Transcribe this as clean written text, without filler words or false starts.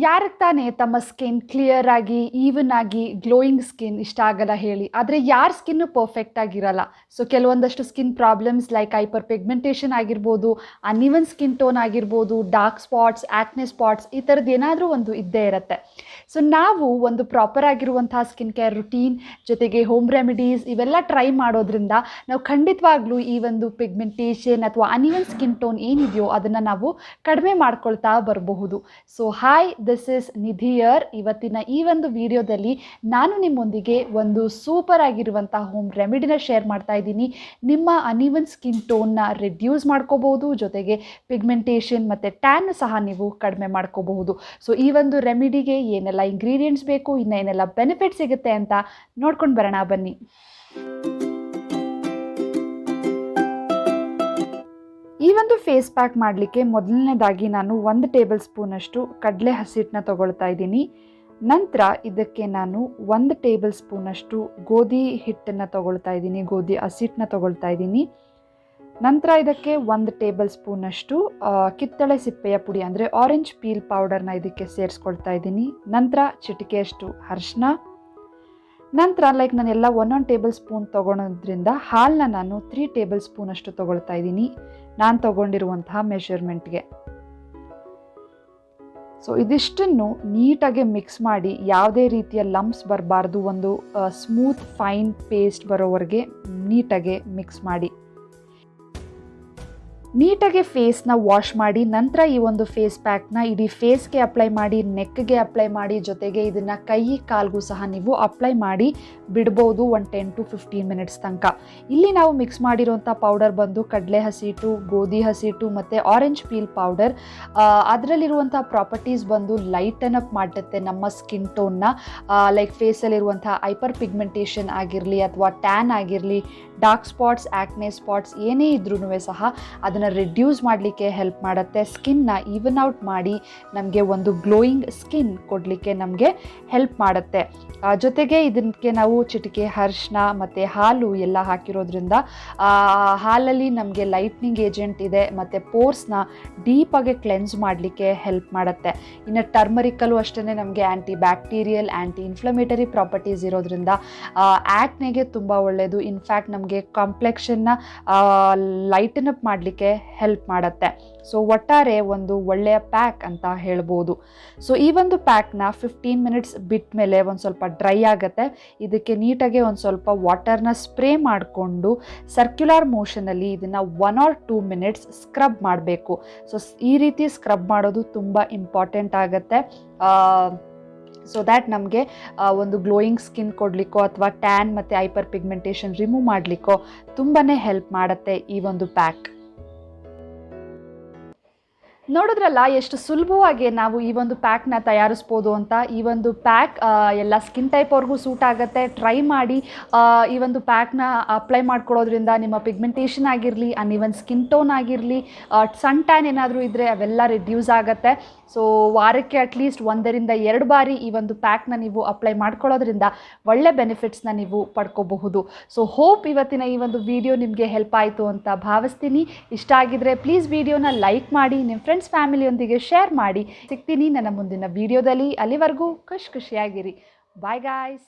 ಯಾರಿಗೆ ತಾನೇ ತಮ್ಮ ಸ್ಕಿನ್ ಕ್ಲಿಯರ್ ಆಗಿ ಈವನ್ ಆಗಿ ಗ್ಲೋಯಿಂಗ್ ಸ್ಕಿನ್ ಇಷ್ಟ ಆಗಲ್ಲ ಹೇಳಿ. ಆದರೆ ಯಾರ ಸ್ಕಿನ್ನು ಪರ್ಫೆಕ್ಟ್ ಆಗಿರಲ್ಲ. ಸೊ ಕೆಲವೊಂದಷ್ಟು skin problems like hyper pigmentation ಆಗಿರ್ಬೋದು, ಅನ್ಇವನ್ ಸ್ಕಿನ್ ಟೋನ್ ಆಗಿರ್ಬೋದು, ಡಾರ್ಕ್ ಸ್ಪಾಟ್ಸ್, ಆಕ್ನೆ ಸ್ಪಾಟ್ಸ್, ಈ ಥರದ್ದು ಏನಾದರೂ ಒಂದು ಇದ್ದೇ ಇರುತ್ತೆ. ಸೊ ನಾವು ಒಂದು ಪ್ರಾಪರ್ ಆಗಿರುವಂತಹ ಸ್ಕಿನ್ ಕೇರ್ ರುಟೀನ್ ಜೊತೆಗೆ ಹೋಮ್ ರೆಮಿಡೀಸ್ ಇವೆಲ್ಲ ಟ್ರೈ ಮಾಡೋದ್ರಿಂದ ನಾವು ಖಂಡಿತವಾಗ್ಲೂ ಈ ಒಂದು ಪಿಗ್ಮೆಂಟೇಷನ್ ಅಥವಾ ಅನ್ಇವನ್ ಸ್ಕಿನ್ ಟೋನ್ ಏನಿದೆಯೋ ಅದನ್ನು ನಾವು ಕಡಿಮೆ ಮಾಡ್ಕೊಳ್ತಾ ಬರಬಹುದು. So hi, this is Nidhi here. ಇವತ್ತಿನ ಈ ಒಂದು ವಿಡಿಯೋದಲ್ಲಿ ನಾನು ನಿಮ್ಮೊಂದಿಗೆ ಒಂದು ಸೂಪರ್ ಆಗಿರುವಂಥ ಹೋಮ್ ರೆಮಿಡಿನ ಶೇರ್ ಮಾಡ್ತಾ ಇದ್ದೀನಿ. ನಿಮ್ಮ ಅನ್ಇವನ್ ಸ್ಕಿನ್ ಟೋನ್ನ ರಿಡ್ಯೂಸ್ ಮಾಡ್ಕೋಬಹುದು, ಜೊತೆಗೆ ಪಿಗ್ಮೆಂಟೇಷನ್ ಮತ್ತು ಟ್ಯಾನ್ ಸಹ ನೀವು ಕಡಿಮೆ ಮಾಡ್ಕೋಬಹುದು. ಸೊ ಈ ಒಂದು ರೆಮಿಡಿಗೆ ಏನೆಲ್ಲ ಇಂಗ್ರೀಡಿಯೆಂಟ್ಸ್ ಬೇಕು, ಇನ್ನೇನೆಲ್ಲ ಬೆನಿಫಿಟ್ ಸಿಗುತ್ತೆ ಅಂತ ನೋಡ್ಕೊಂಡು ಬರೋಣ ಬನ್ನಿ. ಈ ಒಂದು ಫೇಸ್ ಪ್ಯಾಕ್ ಮಾಡಲಿಕ್ಕೆ ಮೊದಲನೇದಾಗಿ ನಾನು 1 ಟೇಬಲ್ ಸ್ಪೂನಷ್ಟು ಕಡಲೆ ಹಸಿಟ್ಟನ್ನ ತೊಗೊಳ್ತಾ ಇದ್ದೀನಿ. ನಂತರ ಇದಕ್ಕೆ ನಾನು 1 ಟೇಬಲ್ ಸ್ಪೂನಷ್ಟು ಗೋಧಿ ಹಿಟ್ಟನ್ನು ತೊಗೊಳ್ತಾ ಇದ್ದೀನಿ, ಗೋಧಿ ಹಸಿಟ್ಟನ್ನ ತೊಗೊಳ್ತಾ ಇದ್ದೀನಿ. ನಂತರ ಇದಕ್ಕೆ 1 ಟೇಬಲ್ ಸ್ಪೂನಷ್ಟು ಕಿತ್ತಳೆ ಸಿಪ್ಪೆಯ ಪುಡಿ ಅಂದರೆ ಆರೆಂಜ್ ಪೀಲ್ ಪೌಡರ್ನ ಇದಕ್ಕೆ ಸೇರಿಸ್ಕೊಳ್ತಾ ಇದ್ದೀನಿ. ನಂತರ ಚಿಟಿಕೆಯಷ್ಟು ಅರಿಶಿನ. ನಂತರ ನಾನೆಲ್ಲ 1 ಟೇಬಲ್ ಸ್ಪೂನ್ ತೊಗೊಳೋದ್ರಿಂದ ಹಾಲನ್ನ ನಾನು 3 ಟೇಬಲ್ ಸ್ಪೂನಷ್ಟು ತೊಗೊಳ್ತಾ ಇದ್ದೀನಿ, ನಾನು ತೊಗೊಂಡಿರುವಂತಹ ಮೆಷರ್ಮೆಂಟ್ಗೆ. ಸೊ ಇದಿಷ್ಟನ್ನು ನೀಟಾಗಿ ಮಿಕ್ಸ್ ಮಾಡಿ, ಯಾವುದೇ ರೀತಿಯ ಲಂಪ್ಸ್ ಬರಬಾರ್ದು, ಒಂದು ಸ್ಮೂತ್ ಫೈನ್ ಪೇಸ್ಟ್ ಬರೋವರೆಗೆ ನೀಟಾಗಿ ಮಿಕ್ಸ್ ಮಾಡಿ. ನೀಟಾಗಿ ಫೇಸ್ನ ವಾಶ್ ಮಾಡಿ ನಂತರ ಈ ಒಂದು ಫೇಸ್ ಪ್ಯಾಕ್ನ ಇಡೀ ಫೇಸ್ಗೆ ಅಪ್ಲೈ ಮಾಡಿ, ನೆಕ್ಗೆ ಅಪ್ಲೈ ಮಾಡಿ, ಜೊತೆಗೆ ಇದನ್ನು ಕೈ ಕಾಲ್ಗೂ ಸಹ ನೀವು ಅಪ್ಲೈ ಮಾಡಿ ಬಿಡ್ಬೋದು 10 to 15 ಮಿನಿಟ್ಸ್ ತನಕ. ಇಲ್ಲಿ ನಾವು ಮಿಕ್ಸ್ ಮಾಡಿರೋಂಥ ಪೌಡರ್ ಬಂದು ಕಡಲೆ ಹಸಿಟ್ಟು, ಗೋಧಿ ಹಸಿಟ್ಟು ಮತ್ತು ಆರೆಂಜ್ ಪೀಲ್ ಪೌಡರ್. ಅದರಲ್ಲಿರುವಂಥ ಪ್ರಾಪರ್ಟೀಸ್ ಬಂದು ಲೈಟನ್ ಅಪ್ ಮಾಡುತ್ತೆ ನಮ್ಮ ಸ್ಕಿನ್ ಟೋನ್ನ. ಲೈಕ್ ಫೇಸಲ್ಲಿರುವಂಥ ಹೈಪರ್ ಪಿಗ್ಮೆಂಟೇಷನ್ ಆಗಿರಲಿ ಅಥವಾ ಟ್ಯಾನ್ ಆಗಿರಲಿ, ಡಾರ್ಕ್ ಸ್ಪಾಟ್ಸ್, ಆಕ್ನೆ ಸ್ಪಾಟ್ಸ್ ಏನೇ ಇದ್ರೂ ಸಹ ಅದನ್ನು ರಿಡ್ಯೂಸ್ ಮಾಡಲಿಕ್ಕೆ ಹೆಲ್ಪ್ ಮಾಡುತ್ತೆ. ಸ್ಕಿನ್ನ ಈವನ್ ಔಟ್ ಮಾಡಿ ನಮಗೆ ಒಂದು ಗ್ಲೋಯಿಂಗ್ ಸ್ಕಿನ್ ಕೊಡಲಿಕ್ಕೆ ನಮಗೆ ಹೆಲ್ಪ್ ಮಾಡುತ್ತೆ. ಜೊತೆಗೆ ಇದಕ್ಕೆ ನಾವು ಚಿಟಿಕೆ ಅರಿಶಿನ ಮತ್ತು ಹಾಲು ಎಲ್ಲ ಹಾಕಿರೋದ್ರಿಂದ ಹಾಲಲ್ಲಿ ನಮಗೆ ಲೈಟ್ನಿಂಗ್ ಏಜೆಂಟ್ ಇದೆ ಮತ್ತು ಪೋರ್ಸ್ನ ಡೀಪಾಗಿ ಕ್ಲೆನ್ಸ್ ಮಾಡಲಿಕ್ಕೆ ಹೆಲ್ಪ್ ಮಾಡುತ್ತೆ. ಇನ್ನು ಟರ್ಮರಿಕಲ್ಲೂ ಅಷ್ಟೇ ನಮಗೆ ಆ್ಯಂಟಿ ಬ್ಯಾಕ್ಟೀರಿಯಲ್, ಆ್ಯಂಟಿ ಇನ್ಫ್ಲಮೇಟರಿ ಪ್ರಾಪರ್ಟೀಸ್ ಇರೋದ್ರಿಂದ ಆ್ಯಕ್ನೆಗೆ ತುಂಬ ಒಳ್ಳೆಯದು. ಇನ್ಫ್ಯಾಕ್ಟ್ ನಮಗೆ ಕಾಂಪ್ಲೆಕ್ಷನ್ನ ಲೈಟನ್ ಅಪ್ ಮಾಡಲಿಕ್ಕೆ ಹೆಲ್ಪ್ ಮಾಡುತ್ತೆ. ಸೊ ಒಟ್ಟಾರೆ ಒಂದು ಒಳ್ಳೆಯ ಪ್ಯಾಕ್ ಅಂತ ಹೇಳ್ಬೋದು. ಸೊ ಈ ಒಂದು ಪ್ಯಾಕ್ನ 15 ಮಿನಿಟ್ಸ್ ಬಿಟ್ಟ ಮೇಲೆ ಒಂದು ಸ್ವಲ್ಪ ಡ್ರೈ ಆಗುತ್ತೆ. ಇದಕ್ಕೆ ನೀಟಾಗಿ ಒಂದು ಸ್ವಲ್ಪ ವಾಟರ್ನ ಸ್ಪ್ರೇ ಮಾಡಿಕೊಂಡು ಸರ್ಕ್ಯುಲರ್ ಮೋಷನಲ್ಲಿ ಇದನ್ನು 1 or 2 ಮಿನಿಟ್ಸ್ ಸ್ಕ್ರಬ್ ಮಾಡಬೇಕು. ಸೊ ಈ ರೀತಿ ಸ್ಕ್ರಬ್ ಮಾಡೋದು ತುಂಬ ಇಂಪಾರ್ಟೆಂಟ್ ಆಗುತ್ತೆ. ಸೊ ದ್ಯಾಟ್ ನಮಗೆ ಒಂದು ಗ್ಲೋಯಿಂಗ್ ಸ್ಕಿನ್ ಕೊಡಲಿಕ್ಕೋ ಅಥವಾ ಟ್ಯಾನ್ ಮತ್ತು ಹೈಪರ್ ಪಿಗ್ಮೆಂಟೇಷನ್ ರಿಮೂವ್ ಮಾಡಲಿಕ್ಕೋ ತುಂಬಾ ಹೆಲ್ಪ್ ಮಾಡುತ್ತೆ ಈ ಒಂದು ಪ್ಯಾಕ್. ನೋಡಿದ್ರಲ್ಲ ಎಷ್ಟು ಸುಲಭವಾಗಿ ನಾವು ಈ ಒಂದು ಪ್ಯಾಕ್ನ ತಯಾರಿಸ್ಬೋದು ಅಂತ. ಈ ಒಂದು ಪ್ಯಾಕ್ ಎಲ್ಲ ಸ್ಕಿನ್ ಟೈಪ್ ಅವ್ರಿಗೂ ಸೂಟ್ ಆಗುತ್ತೆ. ಟ್ರೈ ಮಾಡಿ. ಈ ಒಂದು ಪ್ಯಾಕ್ನ ಅಪ್ಲೈ ಮಾಡ್ಕೊಳ್ಳೋದ್ರಿಂದ ನಿಮ್ಮ ಪಿಗ್ಮೆಂಟೇಷನ್ ಆಗಿರಲಿ, ಅನ್ಇವನ್ ಸ್ಕಿನ್ ಟೋನ್ ಆಗಿರಲಿ, ಸನ್ ಟ್ಯಾನ್ ಏನಾದರೂ ಇದ್ದರೆ ಅವೆಲ್ಲ ರಿಡ್ಯೂಸ್ ಆಗುತ್ತೆ. ಸೊ ವಾರಕ್ಕೆ ಅಟ್ಲೀಸ್ಟ್ 1 ರಿಂದ 2 ಬಾರಿ ಈ ಒಂದು ಪ್ಯಾಕ್ನ ನೀವು ಅಪ್ಲೈ ಮಾಡ್ಕೊಳ್ಳೋದ್ರಿಂದ ಒಳ್ಳೆ ಬೆನಿಫಿಟ್ಸ್ನ ನೀವು ಪಡ್ಕೋಬಹುದು. ಸೊ ಹೋಪ್ ಇವತ್ತಿನ ಈ ಒಂದು ವಿಡಿಯೋ ನಿಮಗೆ ಹೆಲ್ಪ್ ಆಯಿತು ಅಂತ ಭಾವಿಸ್ತೀನಿ. ಇಷ್ಟ ಆಗಿದ್ರೆ ಪ್ಲೀಸ್ ವಿಡಿಯೋನ ಲೈಕ್ ಮಾಡಿ, ನಿಮ್ಮ ಫ್ರೆಂಡ್ಸ್ ಫ್ಯಾಮಿಲಿಯೊಂದಿಗೆ ಶೇರ್ ಮಾಡಿ. ಸಿಗ್ತೀನಿ ನನ್ನ ಮುಂದಿನ ವಿಡಿಯೋದಲ್ಲಿ. ಅಲ್ಲಿವರೆಗೂ ಖುಷಿಯಾಗಿರಿ. Bye guys.